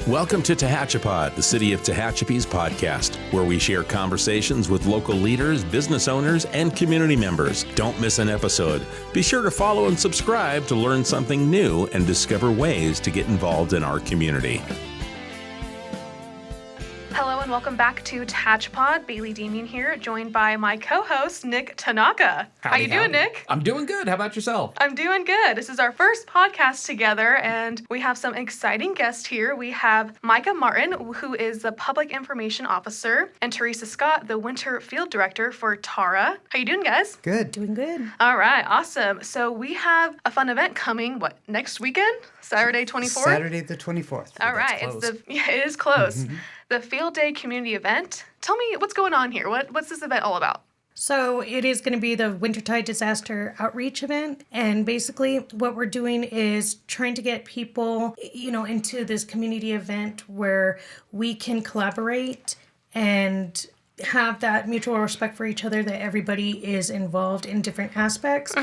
Welcome to Tehachapi, the City of Tehachapi's podcast, where we share conversations with local leaders, business owners, and community members. Don't miss an episode. Be sure to follow and subscribe to learn something new and discover ways to get involved in our community. Hello and welcome back to Tehachapi. Bailey Damian here, joined by my co-host, Nick Tanaka. How you doing, Nick? I'm doing good. How about yourself? I'm doing good. This is our first podcast together, and we have some exciting guests here. We have Micah Martin, who is the Public Information Officer, and Teresa Scott, the Winter Field Director for TARA. How you doing, guys? Good. Doing good. All right, awesome. So we have a fun event coming, next weekend? Saturday 24th? Saturday the 24th. All right. It is close. The Field Day community event. Tell me what's going on here. What's this event all about? So it is going to be the Wintertide Disaster Outreach event. And basically what we're doing is trying to get people, into this community event where we can collaborate and have that mutual respect for each other, that everybody is involved in different aspects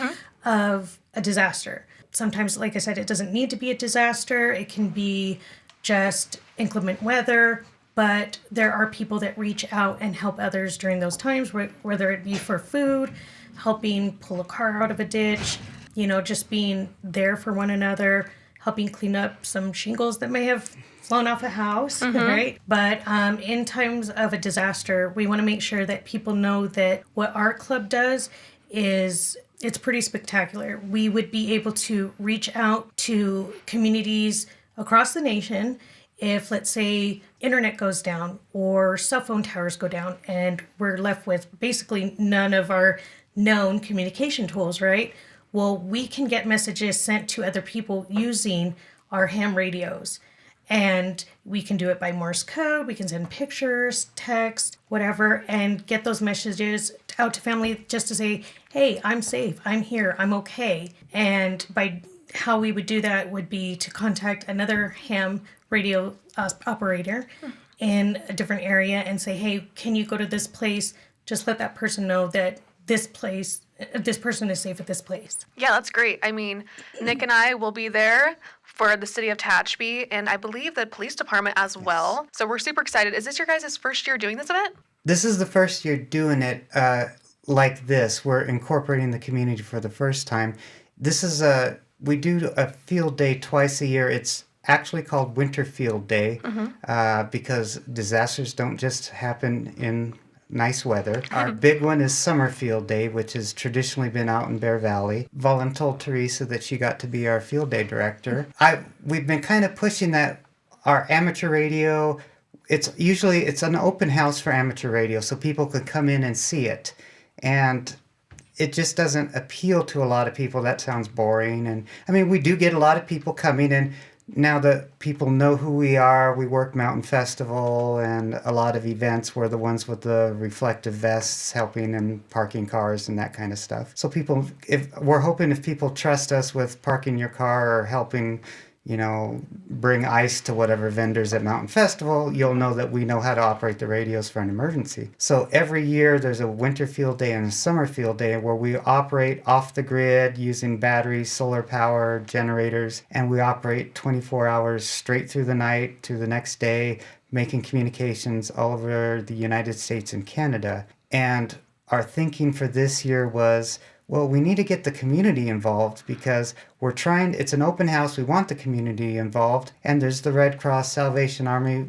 of a disaster. Sometimes, like I said, it doesn't need to be a disaster. It can be just inclement weather. But there are people that reach out and help others during those times, whether it be for food, helping pull a car out of a ditch, just being there for one another, helping clean up some shingles that may have flown off a house, right? But in times of a disaster, we want to make sure that people know that what our club does is it's pretty spectacular. We would be able to reach out to communities across the nation if, let's say, internet goes down or cell phone towers go down and we're left with basically none of our known communication tools, right? Well, we can get messages sent to other people using our ham radios. And we can do it by Morse code. We can send pictures, text, whatever, and get those messages out to family just to say, hey, I'm safe, I'm here, I'm okay. And by how we would do that would be to contact another ham radio operator in a different area and say, hey, can you go to this place? Just let that person know that this person is safe at this place. Yeah, that's great. I mean, Nick and I will be there for the city of Tehachapi, and I believe the police department as well. So we're super excited. Is this your guys' first year doing this event? This is the first year doing it like this. We're incorporating the community for the first time. We do a field day twice a year. It's actually called Winter Field Day because disasters don't just happen in nice weather. Our big one is Summer Field Day, which has traditionally been out in Bear Valley. Volun told Teresa that she got to be our field day director. We've been kind of pushing that our amateur radio, it's an open house for amateur radio, so people could come in and see it. And it just doesn't appeal to a lot of people. That sounds boring. And I mean, we do get a lot of people coming, and now that people know who we are, we work Mountain Festival and a lot of events. We're the ones with the reflective vests helping and parking cars and that kind of stuff. So we're hoping if people trust us with parking your car or helping, bring ice to whatever vendors at Mountain Festival, you'll know that we know how to operate the radios for an emergency. So every year there's a Winter Field Day and a Summer Field Day where we operate off the grid using batteries, solar power, generators, and we operate 24 hours straight through the night to the next day, making communications all over the United States and Canada. And our thinking for this year was, well, we need to get the community involved because it's an open house. We want the community involved. And there's the Red Cross Salvation Army.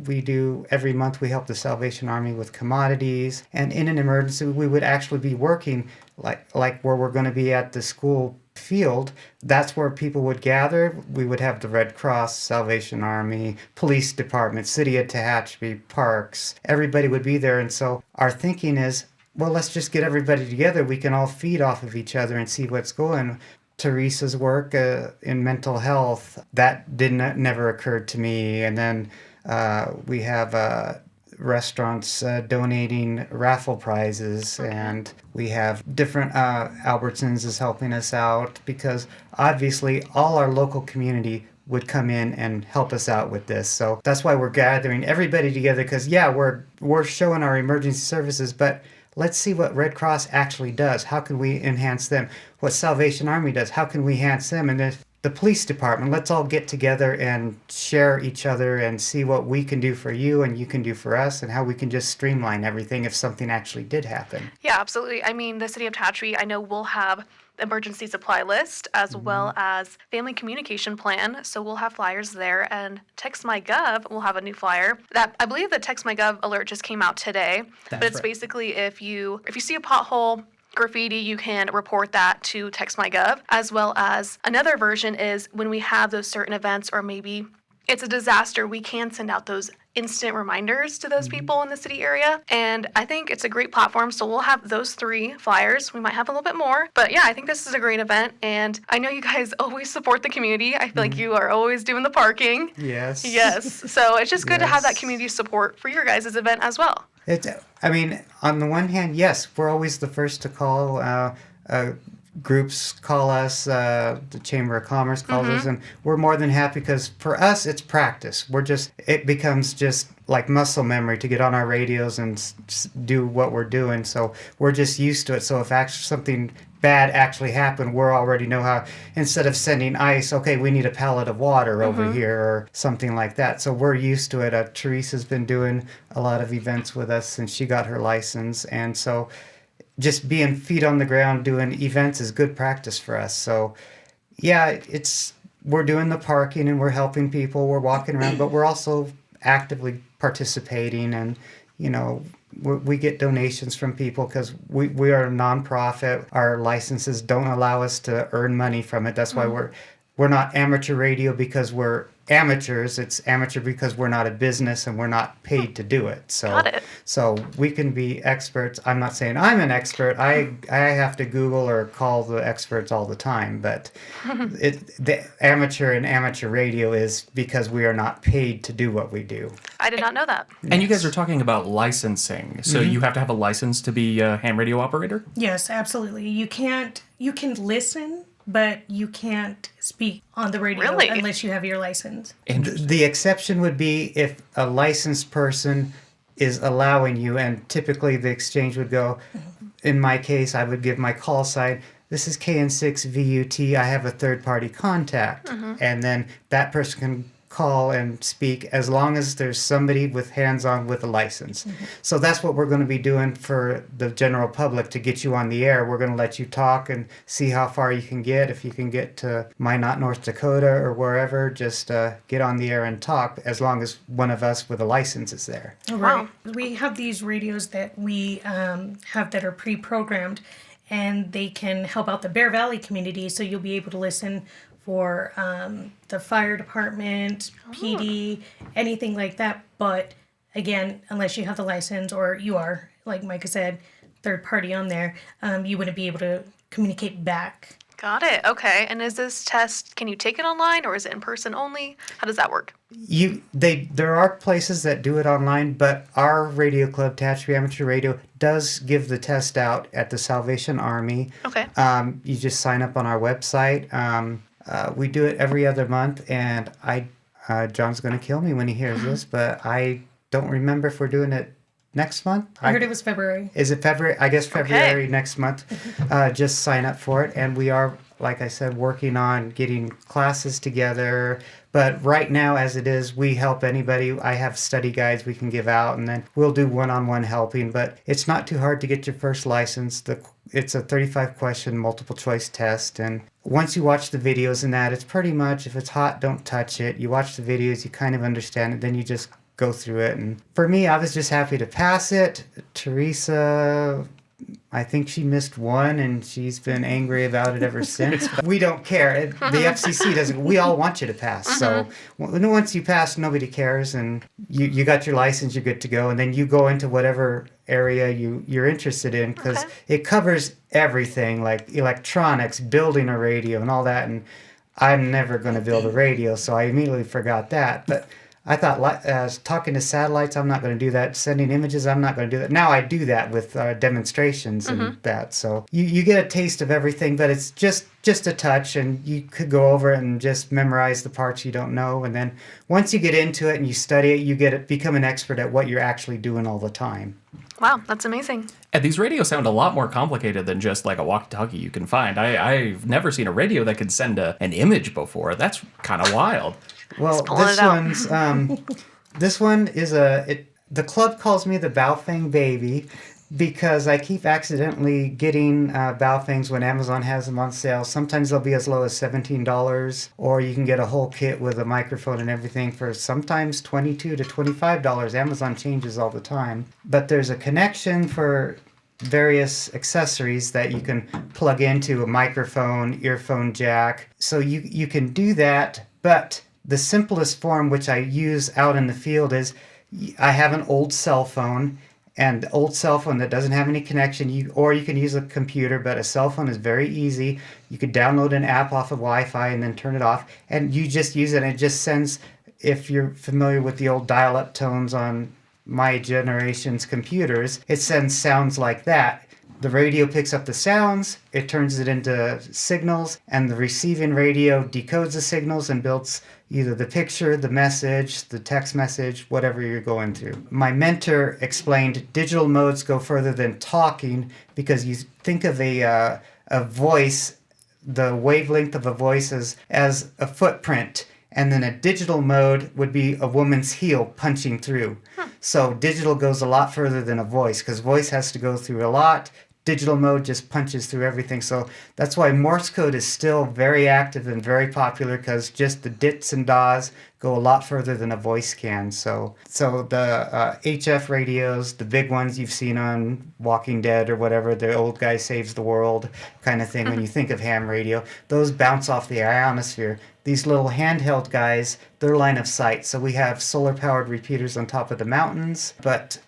Every month we help the Salvation Army with commodities. And in an emergency, we would actually be working like where we're going to be at the school field. That's where people would gather. We would have the Red Cross, Salvation Army, police department, City of Tehachapi, parks. Everybody would be there. And so our thinking is, well, let's just get everybody together. We can all feed off of each other and see what's going. Teresa's work in mental health, that never occurred to me. And then we have restaurants donating raffle prizes, and we have different Albertsons is helping us out because obviously all our local community would come in and help us out with this. So that's why we're gathering everybody together because, we're showing our emergency services, but let's see what Red Cross actually does. How can we enhance them? What Salvation Army does, how can we enhance them? And the police department. Let's all get together and share each other and see what we can do for you and you can do for us and how we can just streamline everything if something actually did happen. Yeah, absolutely. I mean, the city of Tehachapi, I know we'll have emergency supply list as well as family communication plan. So we'll have flyers there, and Text My Gov will have a new flyer. That I believe the Text My Gov alert just came out today. But it's basically if you see a pothole, graffiti, you can report that to Text My Gov. As well as another version is when we have those certain events, or maybe it's a disaster, we can send out those instant reminders to those people in the city area. And I think it's a great platform. So we'll have those 3 flyers. We might have a little bit more. But yeah, I think this is a great event. And I know you guys always support the community. I feel like you are always doing the parking. Yes. Yes. So it's just good to have that community support for your guys' event as well. I mean, on the one hand, yes, we're always the first to call. Groups call us, the Chamber of Commerce calls us, and we're more than happy because for us it's practice. It becomes just like muscle memory to get on our radios and do what we're doing. So we're just used to it. So if actually something bad actually happened, we already know how, instead of sending ice, okay, we need a pallet of water over here or something like that. So we're used to it. Teresa's been doing a lot of events with us since she got her license. And so just being feet on the ground doing events is good practice for us. So yeah, we're doing the parking and we're helping people, we're walking around, but we're also actively participating, and we get donations from people because we are a nonprofit. Our licenses don't allow us to earn money from it. That's why we're not amateur radio because we're amateurs. It's amateur because we're not a business and we're not paid to do it. So, Got it. So we can be experts. I'm not saying I'm an expert. I have to Google or call the experts all the time. But the amateur in amateur radio is because we are not paid to do what we do. I did not know that. And you guys are talking about licensing. So you have to have a license to be a ham radio operator? Yes, absolutely. You can listen, but you can't speak on the radio Really? unless you have your license. The exception would be if a licensed person is allowing you, and typically the exchange would go, in my case, I would give my call sign, this is KN6VUT, I have a third-party contact. And then that person can call and speak as long as there's somebody with hands-on with a license. So that's what we're going to be doing for the general public to get you on the air. We're going to let you talk and see how far you can get. If you can get to Minot, North Dakota or wherever, just get on the air and talk as long as one of us with a license is there. Right. We have these radios that we have that are pre-programmed, and they can help out the Bear Valley community, so you'll be able to listen for the fire department, PD, anything like that. But again, unless you have the license or you are, like Micah said, third party on there, you wouldn't be able to communicate back. Got it. Okay. And is this test, can you take it online or is it in person only? How does that work? There are places that do it online, but our radio club, Tehachapi Amateur Radio, does give the test out at the Salvation Army. Okay. You just sign up on our website. We do it every other month, and John's going to kill me when he hears this, but I don't remember if we're doing it next month. I heard it was February. Is it February? I guess February next month. Just sign up for it, and we are, like I said, working on getting classes together. But right now, as it is, we help anybody. I have study guides we can give out, and then we'll do one-on-one helping. But it's not too hard to get your first license. It's a 35-question multiple-choice test, and once you watch the videos and that, it's pretty much, if it's hot, don't touch it. You watch the videos, you kind of understand it, then you just go through it. And for me, I was just happy to pass it. Teresa, I think she missed one, and she's been angry about it ever since. But we don't care. The FCC doesn't. We all want you to pass. So once you pass, nobody cares, and you got your license, you're good to go. And then you go into whatever area you're interested in, because it covers everything, like electronics, building a radio, and all that. And I'm never going to build a radio, so I immediately forgot that. But I thought talking to satellites, I'm not going to do that. Sending images, I'm not going to do that. Now I do that with demonstrations and that. So you get a taste of everything, but it's just a touch, and you could go over it and just memorize the parts you don't know. And then once you get into it and you study it, become an expert at what you're actually doing all the time. Wow, that's amazing. And these radios sound a lot more complicated than just like a walkie-talkie you can find. I've never seen a radio that could send an image before. That's kind of wild. Well, this one is the club calls me the Baofeng baby because I keep accidentally getting Baofengs when Amazon has them on sale. Sometimes they'll be as low as $17, or you can get a whole kit with a microphone and everything for sometimes $22 to $25. Amazon changes all the time. But there's a connection for various accessories that you can plug into a microphone, earphone jack. So you can do that, but the simplest form, which I use out in the field, is I have an old cell phone, and the old cell phone that doesn't have any connection, or you can use a computer, but a cell phone is very easy. You could download an app off of Wi-Fi and then turn it off, and you just use it, and it just sends, if you're familiar with the old dial-up tones on my generation's computers, it sends sounds like that. The radio picks up the sounds, it turns it into signals, and the receiving radio decodes the signals and builds either the picture, the message, the text message, whatever you're going through. My mentor explained digital modes go further than talking, because you think of a voice, the wavelength of a voice as a footprint. And then a digital mode would be a woman's heel punching through. So digital goes a lot further than a voice, because voice has to go through a lot. Digital mode just punches through everything. So that's why Morse code is still very active and very popular, because just the dits and dahs go a lot further than a voice can. So the HF radios, the big ones you've seen on Walking Dead or whatever, the old guy saves the world kind of thing, when you think of ham radio, those bounce off the ionosphere. These little handheld guys, they're line of sight. So we have solar-powered repeaters on top of the mountains. But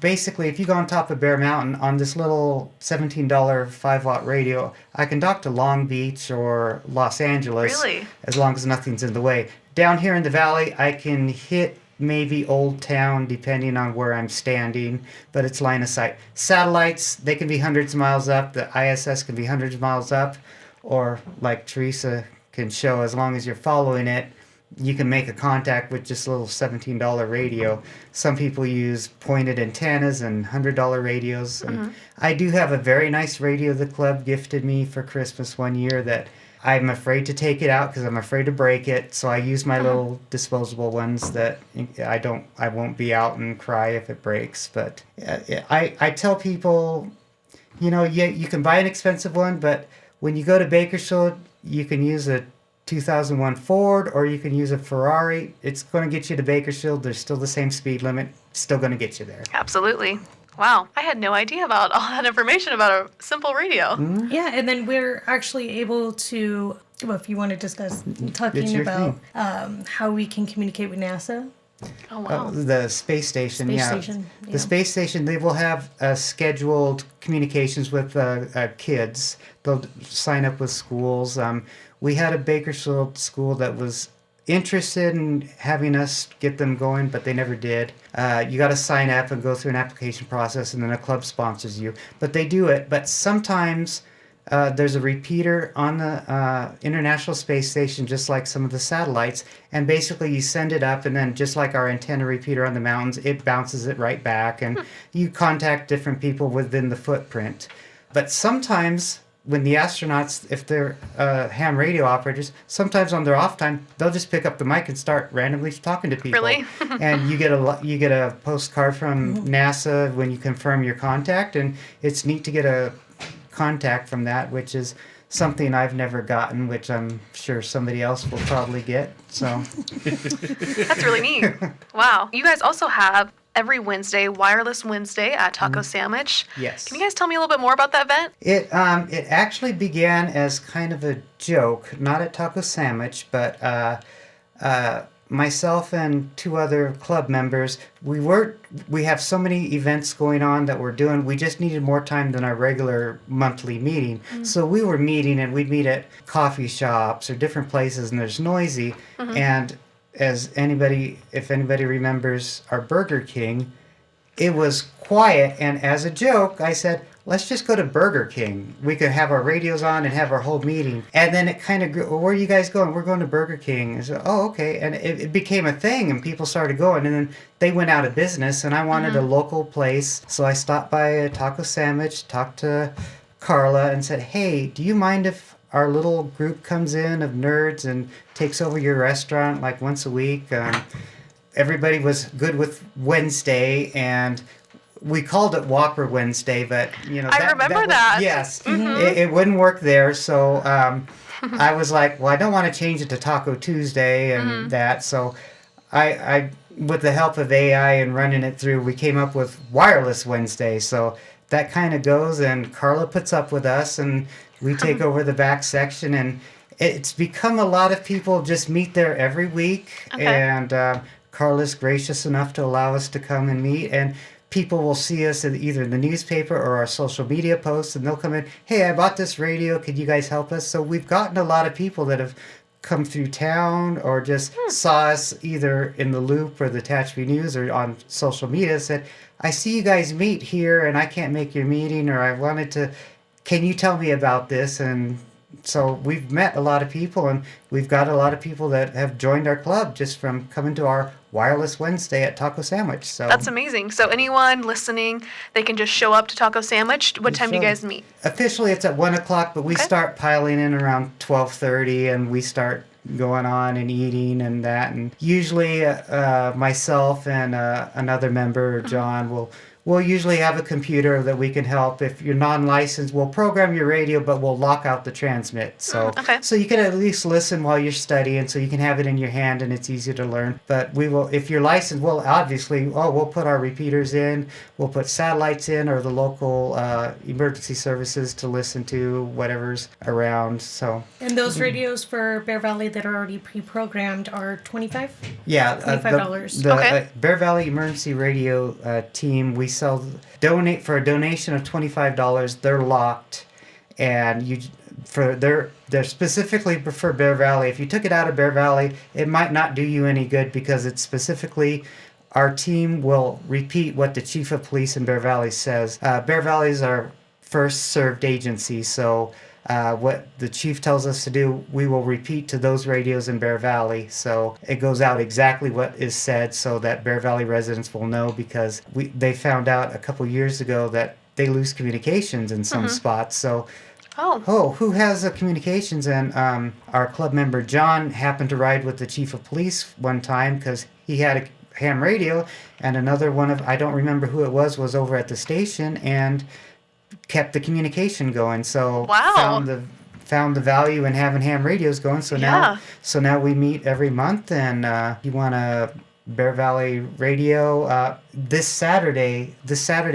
basically, if you go on top of Bear Mountain on this little $17 5-watt radio, I can dock to Long Beach or Los Angeles, Really? as long as nothing's in the way. Down here in the valley, I can hit maybe Old Town, depending on where I'm standing, but it's line of sight. Satellites, they can be hundreds of miles up. The ISS can be hundreds of miles up, or like Teresa can show, as long as you're following it, you can make a contact with just a little $17 radio. Some people use pointed antennas and $100 radios. And I do have a very nice radio the club gifted me for Christmas one year that I'm afraid to take it out because I'm afraid to break it. So I use my little disposable ones that I won't be out and cry if it breaks. But I tell people, you can buy an expensive one, but when you go to Bakersfield, you can use a 2001 Ford, or you can use a Ferrari. It's going to get you to Bakersfield. There's still the same speed limit. Still going to get you there. Absolutely. Wow. I had no idea about all that information about a simple radio. Yeah, and then we're actually able to, well, if you want to discuss, talking about how we can communicate with NASA. Oh, wow. The space station, yeah. The space station, they will have scheduled communications with kids. They'll sign up with schools. We had a Bakersfield school that was interested in having us get them going, but they never did. You got to sign up and go through an application process, and then a club sponsors you. But they do it. But sometimes there's a repeater on the International Space Station, just like some of the satellites, and basically you send it up, and then just like our antenna repeater on the mountains, it bounces it right back, and you contact different people within the footprint. But sometimes when the astronauts, if they're ham radio operators, sometimes on their off time, they'll just pick up the mic and start randomly talking to people. Really? And you get a postcard from NASA when you confirm your contact, and it's neat to get a contact from that, which is something I've never gotten, which I'm sure somebody else will probably get. So that's really neat. Wow. You guys also have every Wednesday, Wireless Wednesday at Taco Sandwich. Yes. Can you guys tell me a little bit more about that event? It actually began as kind of a joke, not at Taco Sandwich, but myself and two other club members, we have so many events going on that we're doing, we just needed more time than our regular monthly meeting. So we were meeting, and we'd meet at coffee shops or different places, and there's noisy. And if anybody remembers our Burger King, it was quiet. And as a joke, I said, let's just go to Burger King. We could have our radios on and have our whole meeting. And then it kind of grew, well, where are you guys going? We're going to Burger King. And so, oh, okay. And it became a thing, and people started going. And then they went out of business, and I wanted a local place. So I stopped by a taco sandwich, talked to Carla, and said, hey, do you mind if our little group comes in of nerds and takes over your restaurant like once a week? Everybody was good with Wednesday, and we called it Whopper Wednesday, but I remember that. Yes, it wouldn't work there. So I was like, well, I don't want to change it to Taco Tuesday and that. So I, with the help of AI and running it through, we came up with Wireless Wednesday. So that kind of goes, and Carla puts up with us, and we take over the back section, and it's become a lot of people just meet there every week, and Carla's gracious enough to allow us to come and meet, and people will see us in either the newspaper or our social media posts, and they'll come in, hey, I bought this radio, could you guys help us? So we've gotten a lot of people that have come through town or just saw us either in the Loop or the Tehachapi News or on social media, said, I see you guys meet here and I can't make your meeting, or I wanted to, can you tell me about this? And so we've met a lot of people, and we've got a lot of people that have joined our club just from coming to our Wireless Wednesday at Taco Sandwich. So That's amazing. So anyone listening, they can just show up to Taco Sandwich. What time do you guys meet? Officially, it's at 1 o'clock, but we start piling in around 12:30, and we start going on and eating and that. And usually, myself and another member, John, We'll usually have a computer that we can help. If you're non-licensed, we'll program your radio, but we'll lock out the transmit. So, so you can at least listen while you're studying, so you can have it in your hand and it's easy to learn. But we will, if you're licensed, we'll obviously, we'll put our repeaters in, we'll put satellites in, or the local emergency services to listen to whatever's around. So. And those radios for Bear Valley that are already pre-programmed are $25? Yeah, $25. The Bear Valley Emergency Radio team, we donate for a donation of $25. They're locked, and they're specifically for Bear Valley. If you took it out of Bear Valley, it might not do you any good, because it's specifically, our team will repeat what the chief of police in Bear Valley says. Bear Valley is our first served agency, so what the chief tells us to do, we will repeat to those radios in Bear Valley. So it goes out exactly what is said, so that Bear Valley residents will know, because they found out a couple years ago that they lose communications in some spots. So, who has communications? And our club member John happened to ride with the chief of police one time, because he had a ham radio, and another one of, I don't remember who it was over at the station and kept the communication going. So found the value in having ham radios going. So now we meet every month, and you want a Bear Valley radio. This Saturday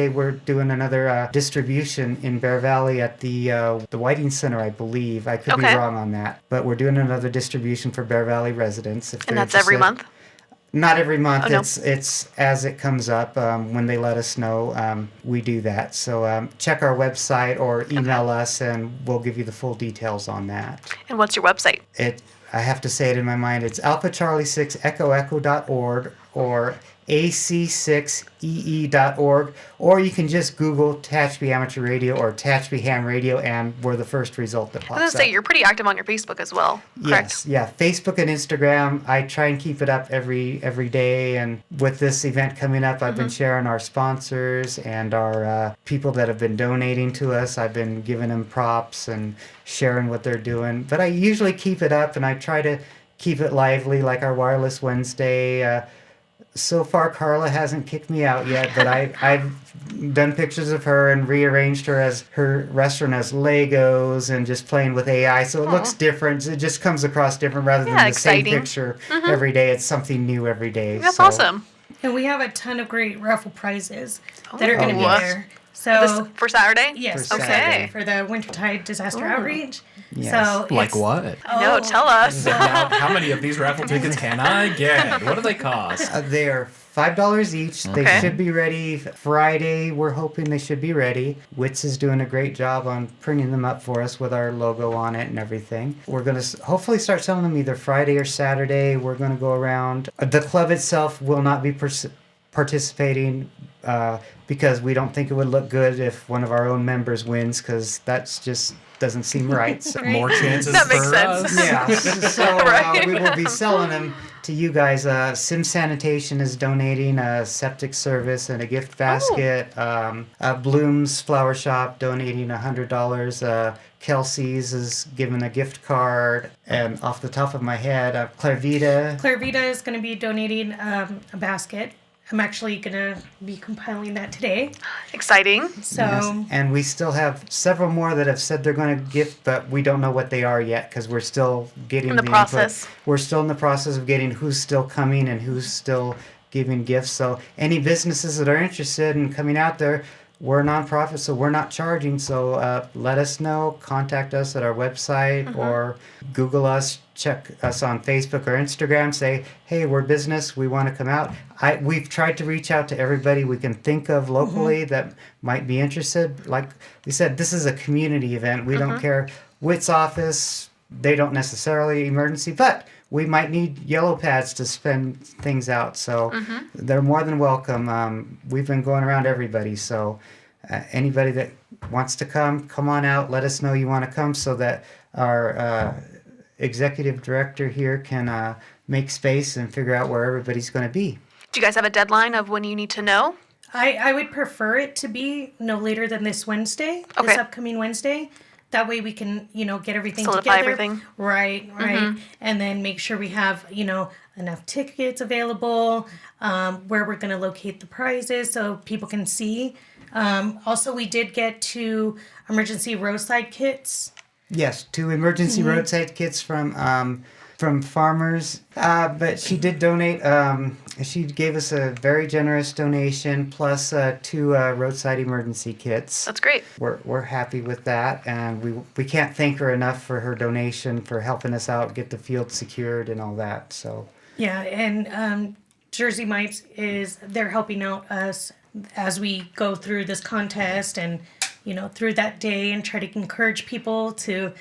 we're doing another distribution in Bear Valley at the Whiting Center, I believe. I could be wrong on that, but we're doing another distribution for Bear Valley residents. And that's every month? Not every month. It's as it comes up. When they let us know, we do that. So check our website or email us, and we'll give you the full details on that. And what's your website? I have to say it in my mind. It's alphacharlie6echoecho.org or ac6ee.org, or you can just Google Tehachapi Amateur Radio or Tehachapi Ham Radio, and we're the first result that pops up. I was going to say, you're pretty active on your Facebook as well, correct? Yes, yeah, Facebook and Instagram. I try and keep it up every day, and with this event coming up, I've been sharing our sponsors and our people that have been donating to us. I've been giving them props and sharing what they're doing, but I usually keep it up, and I try to keep it lively, like our Wireless Wednesday. So far, Carla hasn't kicked me out yet, but I've done pictures of her and rearranged her restaurant as Legos and just playing with AI, so it looks different. It just comes across different rather than the same picture every day. It's something new every day. That's awesome. And we have a ton of great raffle prizes that are going to be there. So For Saturday? yes, For for Saturday. Saturday, for the Wintertide Disaster Outreach. Yes. So Like it's- what? No, tell us. Now, how many of these raffle tickets can I get? What do they cost? They are $5 each. They Okay. should be ready Friday. We're hoping they should be ready. Wits is doing a great job on printing them up for us with our logo on it and everything. We're going to hopefully start selling them either Friday or Saturday. We're going to go around. The club itself will not be participating because we don't think it would look good if one of our own members wins, because that's just doesn't seem right. So, More chances That makes for sense. us. yeah, so Right. we will be selling them to you guys. Sim Sanitation is donating a septic service and a gift basket. Bloom's Flower Shop donating $100. Kelsey's is giving a gift card. And off the top of my head, Clarvita. Claire Vita is going to be donating a basket. I'm actually going to be compiling that today. Exciting. So Yes. And we still have several more that have said they're going to gift, but we don't know what they are yet because we're still getting In the input. process. We're still in the process of getting who's still coming and who's still giving gifts. So any businesses that are interested in coming out there, we're a nonprofit, so we're not charging. So let us know. Contact us at our website or Google us. Check us on Facebook or Instagram. Say, hey, we're business. We want to come out. We've tried to reach out to everybody we can think of locally that might be interested. Like we said, this is a community event. We don't care. Witt's office, they don't necessarily emergency, but we might need yellow pads to spend things out. So they're more than welcome. We've been going around everybody. So anybody that wants to come on out. Let us know you want to come so that our executive director here can make space and figure out where everybody's going to be. Do you guys have a deadline of when you need to know? I would prefer it to be no later than this Wednesday, this Okay. upcoming Wednesday. That way we can, get everything Solidify together. everything. Right. And then make sure we have, enough tickets available, where we're going to locate the prizes so people can see. Also, we did get 2 emergency roadside kits. Yes, 2 emergency roadside kits from farmers. But she did donate. She gave us a very generous donation plus 2 roadside emergency kits. That's great. We're happy with that, and we can't thank her enough for her donation for helping us out get the field secured and all that. So Yeah, and Jersey Mites they're helping out us as we go through this contest and, through that day and try to encourage people to,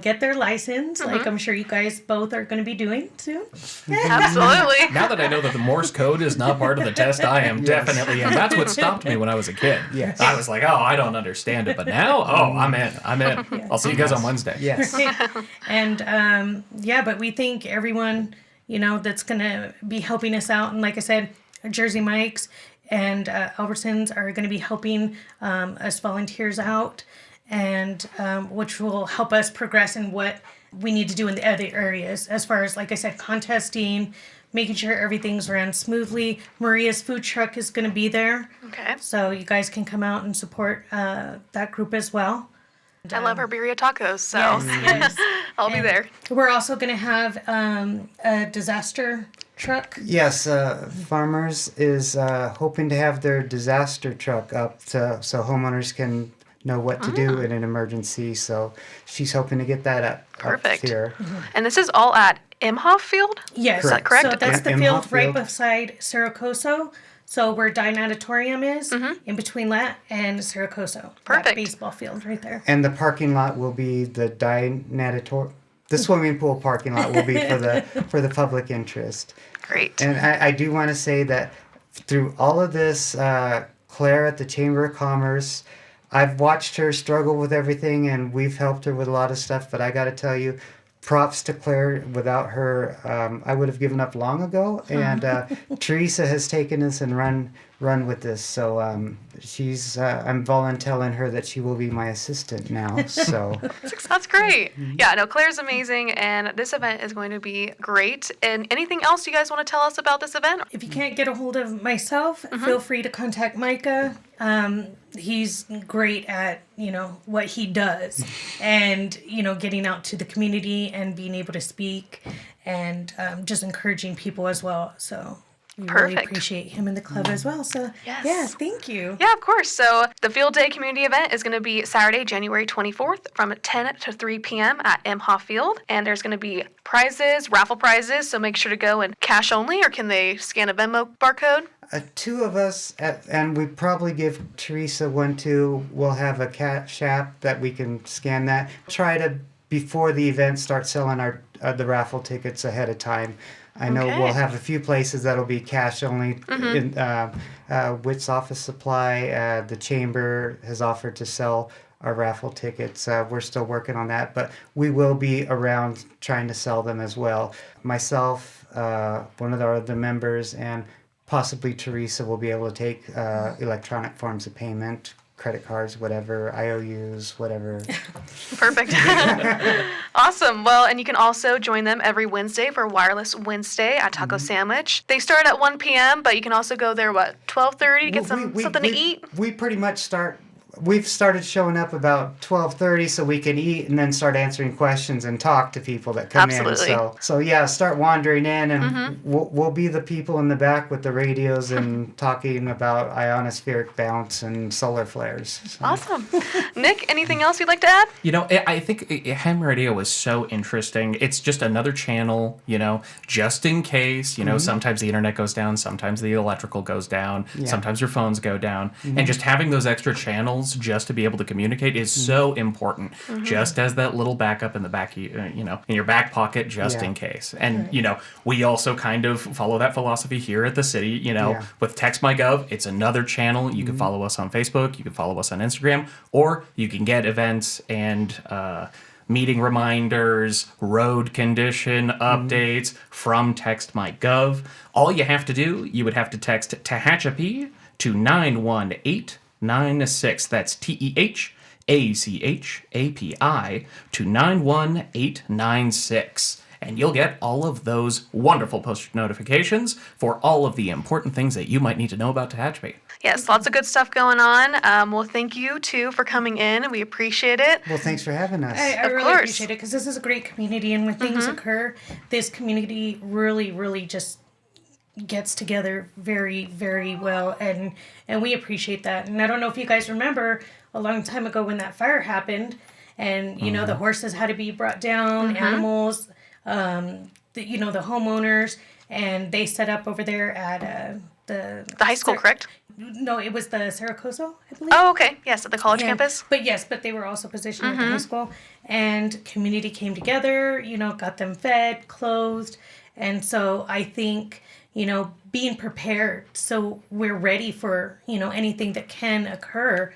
get their license, like I'm sure you guys both are going to be doing soon. Absolutely. Now that I know that the Morse code is not part of the test, I am definitely in. That's what stopped me when I was a kid. Yes. I was like, oh, I don't understand it. But now, I'm in. I'll see you guys on Wednesday. yes, And but we thank everyone, that's going to be helping us out. And like I said, Jersey Mike's and Albertsons are going to be helping us volunteers out, and which will help us progress in what we need to do in the other areas as far as, like I said, contesting, making sure everything's ran smoothly. Maria's food truck is going to be there, Okay. so you guys can come out and support that group as well. I love her birria tacos, so Yes. I'll be there. We're also going to have a disaster truck. yes. Farmers is hoping to have their disaster truck up so homeowners can know what to do in an emergency. So she's hoping to get that up Perfect. here. And this is all at Imhoff Field? Yes. Is that correct? So that's the Imhoff field right Field. beside Saracoso. So where Dynatatorium is, in between that and Saracoso. Perfect. That baseball field right there. And the parking lot will be the the swimming pool parking lot will be for the public interest. Great. And I do want to say that through all of this, Claire at the Chamber of Commerce, I've watched her struggle with everything, and we've helped her with a lot of stuff. But I got to tell you, props to Claire. Without her, I would have given up long ago. And Teresa has taken this and run with this. So I'm volunteering her that she will be my assistant now. So That's great. Yeah, no, Claire's amazing, and this event is going to be great. And anything else you guys want to tell us about this event? If you can't get a hold of myself, feel free to contact Micah. He's great at, what he does and, getting out to the community and being able to speak and just encouraging people as well. So we really Perfect. appreciate him in the club as well. So, Yes. yeah, thank you. Yeah, of course. So the Field Day community event is going to be Saturday, January 24th from 10 to 3 p.m. at Imhoff Field. And there's going to be prizes, raffle prizes. So make sure to go and cash only, or can they scan a Venmo barcode? Two of us, and we probably give Teresa one too. We'll have a Cash App that we can scan that. Try to, before the event, start selling our the raffle tickets ahead of time. I know Okay. we'll have a few places that'll be cash only. In Witt's Office Supply, the Chamber has offered to sell our raffle tickets. We're still working on that, but we will be around trying to sell them as well. Myself, one of the other members, and possibly Teresa will be able to take electronic forms of payment, credit cards, whatever, IOUs, whatever. Perfect. Awesome. Well, and you can also join them every Wednesday for Wireless Wednesday at Taco Sandwich. They start at 1 p.m., but you can also go there, 12:30 to get something to eat? We pretty much start. We've started showing up about 12:30 so we can eat and then start answering questions and talk to people that come Absolutely. in. So yeah, start wandering in, and we'll be the people in the back with the radios and talking about ionospheric bounce and solar flares. So. Awesome. Nick, anything else you'd like to add? You know, I think ham radio is so interesting. It's just another channel, you know, just in case, you know, sometimes the internet goes down, sometimes the electrical goes down, sometimes your phones go down. And just having those extra channels just to be able to communicate is so important. Just as that little backup in the back, you know, in your back pocket, just in case. And, you know, we also kind of follow that philosophy here at the city, you know, with Text My Gov, it's another channel. You can follow us on Facebook, you can follow us on Instagram, or you can get events and meeting reminders, road condition updates from Text My Gov. All you have to do, you would have to text Tehachapi to 91896. That's TEHACHAPI to 91896. And you'll get all of those wonderful push notifications for all of the important things that you might need to know about Tehachapi. Yes, lots of good stuff going on. Well, thank you, too, for coming in. We appreciate it. Well, thanks for having us. I Of really course. appreciate it because this is a great community, and when things occur, this community really, really just gets together very, very well, and we appreciate that. And I don't know if you guys remember a long time ago when that fire happened, and you know the horses had to be brought down, animals, the homeowners, and they set up over there at the The high school, correct? No, it was the Saracoso, I believe. Oh, okay. Yes, at the college And- campus. But they were also positioned at the high school, and community came together, you know, got them fed, clothed, and so I think, you know, being prepared so we're ready for, you know, anything that can occur,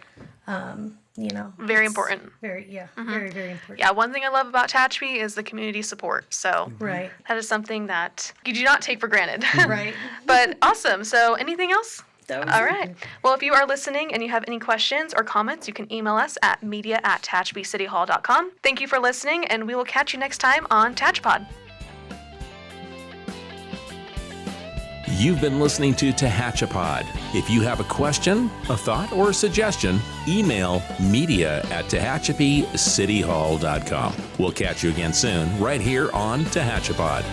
you know. Very it's important. Very, very, very important. Yeah, one thing I love about Tehachapi is the community support. So Right. that is something that you do not take for granted. Right. But awesome. So anything else? That was All it. right. Well, if you are listening and you have any questions or comments, you can email us at media@tehachapicityhall.com. Thank you for listening, and we will catch you next time on Tehachapod. You've been listening to Tehachapod. If you have a question, a thought, or a suggestion, email media@tehachapicityhall.com. We'll catch you again soon, right here on Tehachapod.